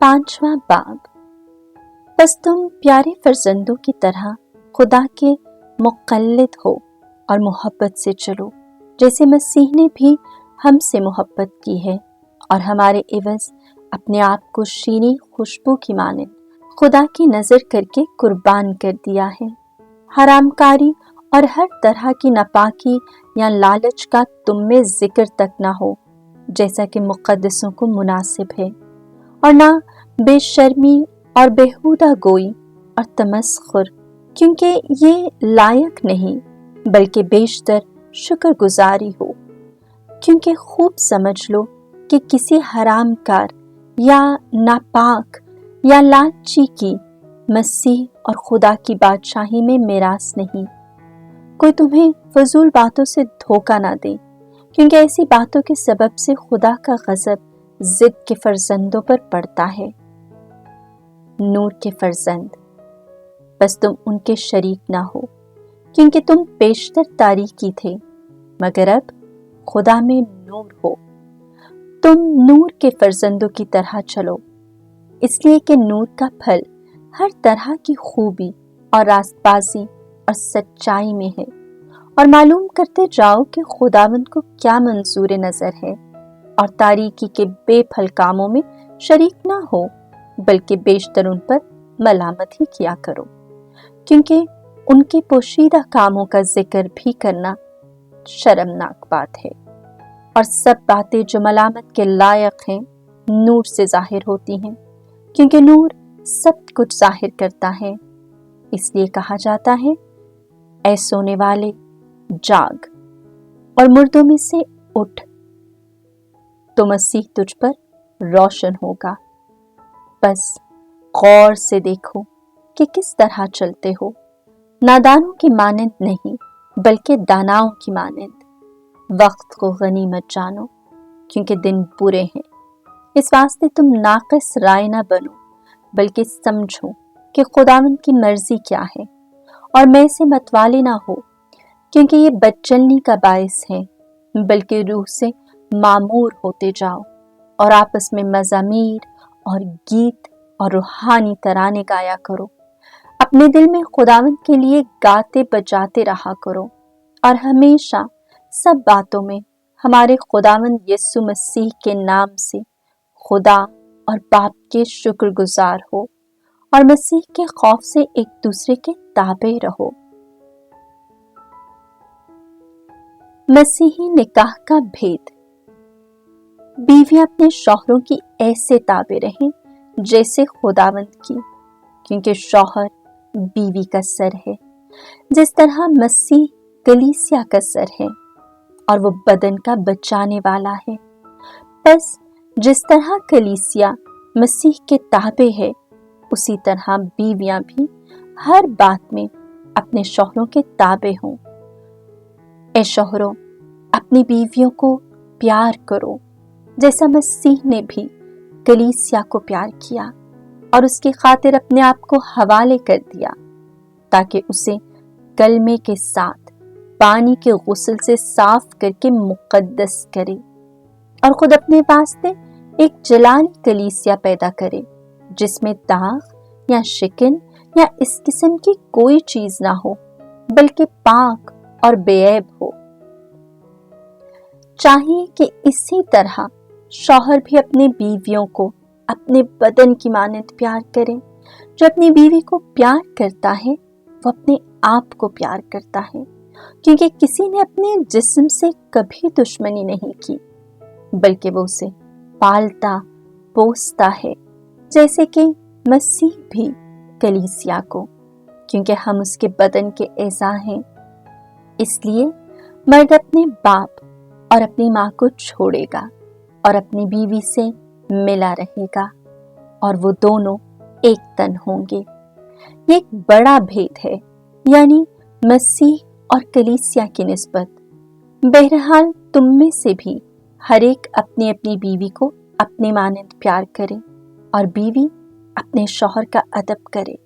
पांचवा बाब। बस तुम प्यारे फर्जंदों की तरह खुदा के मुक़ल्लिद हो और मोहब्बत से चलो, जैसे मसीह ने भी हमसे मोहब्बत की है और हमारे एवज अपने आप को शीनी खुशबू की मानिंद खुदा की नज़र करके कुर्बान कर दिया है। हरामकारी और हर तरह की नापाकी या लालच का तुम में जिक्र तक ना हो, जैसा कि मुक़द्दसों को मुनासिब है, और ना बेशर्मी और बेहुदा गोई और तमस्खुर, क्योंकि ये लायक नहीं बल्कि बेशतर शुक्रगुजारी हो। क्योंकि खूब समझ लो कि किसी हरामकार या नापाक या लालची की मसीह और खुदा की बादशाही में मिरास नहीं। कोई तुम्हें फजूल बातों से धोखा ना दे, क्योंकि ऐसी बातों के सबब से खुदा का गज़ब जिद के फर्जंदों पर पड़ता है। नूर के फर्जंद, बस तुम उनके शरीक ना हो, क्योंकि तुम पेशतर तारीकी थे, मगर अब खुदा में नूर हो। तुम नूर के फर्जंदों की तरह चलो, इसलिए कि नूर का फल हर तरह की खूबी और रास्तबाजी और सच्चाई में है, और मालूम करते जाओ कि खुदावंद को क्या मंजूर नजर है, और तारीकी के बेफल कामों में शरीक ना हो, बल्कि बेशतर उन पर मलामत ही किया करो, क्योंकि उनके पोशीदा कामों का जिक्र भी करना शर्मनाक बात है। और सब बातें जो मलामत के लायक हैं नूर से जाहिर होती हैं, क्योंकि नूर सब कुछ जाहिर करता है। इसलिए कहा जाता है, ऐ सोने वाले जाग और मुर्दों में से उठ, तो मसीह तुझ पर रोशन होगा। बस गौर से देखो कि किस तरह चलते हो, नादानों की मानंद नहीं बल्कि दानाओं की मानंद। वक्त को गनीमत जानो, क्योंकि दिन बुरे हैं। इस वास्ते तुम नाक़िस राय न बनो, बल्कि समझो कि खुदावंद की मर्जी क्या है, और मैं से मतवाले ना हो, क्योंकि ये बदचलनी का बायस है, बल्कि रूह से मामूर होते जाओ और आपस में मज़ामीर और गीत और रूहानी तराने गाया करो। अपने दिल में खुदावंद के लिए गाते बजाते रहा करो, और हमेशा सब बातों में हमारे खुदावंद यीशु मसीह के नाम से खुदा और बाप के शुक्रगुजार हो, और मसीह के खौफ से एक दूसरे के ताबे रहो। मसीही निकाह का भेद। बीवियां अपने शौहरों की ऐसे ताबे रहें जैसे खुदावंद की, क्योंकि शौहर बीवी का सर है, जिस तरह मसीह कलीसिया का सर है और वो बदन का बचाने वाला है। बस जिस तरह कलीसिया मसीह के ताबे है, उसी तरह बीवियां भी हर बात में अपने शौहरों के ताबे हों। ऐ शौहरों, अपनी बीवियों को प्यार करो, जैसा मसीह ने भी कलीसिया को प्यार किया और उसकी खातिर अपने आप को हवाले कर दिया, ताकि उसे कलमे के साथ पानी के गुस्ल से साफ करके मुकद्दस करे, और खुद अपने वास्ते एक जलाली कलीसिया पैदा करे, जिसमें दाग या शिकन या इस किस्म की कोई चीज ना हो, बल्कि पाक और बेऐब हो। चाहिए कि इसी तरह शौहर भी अपने बीवियों को अपने बदन की मानंद प्यार करें। जो अपनी बीवी को प्यार करता है वो अपने आप को प्यार करता है, क्योंकि किसी ने अपने जिस्म से कभी दुश्मनी नहीं की, बल्कि वो उसे पालता पोसता है, जैसे कि मसीह भी कलीसिया को, क्योंकि हम उसके बदन के एज़ा हैं। इसलिए मर्द अपने बाप और अपनी माँ को छोड़ेगा और अपनी बीवी से मिला रहेगा, और वो दोनों एक तन होंगे। ये एक बड़ा भेद है, यानी मसीह और कलीसिया की निस्बत। बहरहाल तुम में से भी हर एक अपनी अपनी बीवी को अपने मानंद प्यार करे, और बीवी अपने शौहर का अदब करे।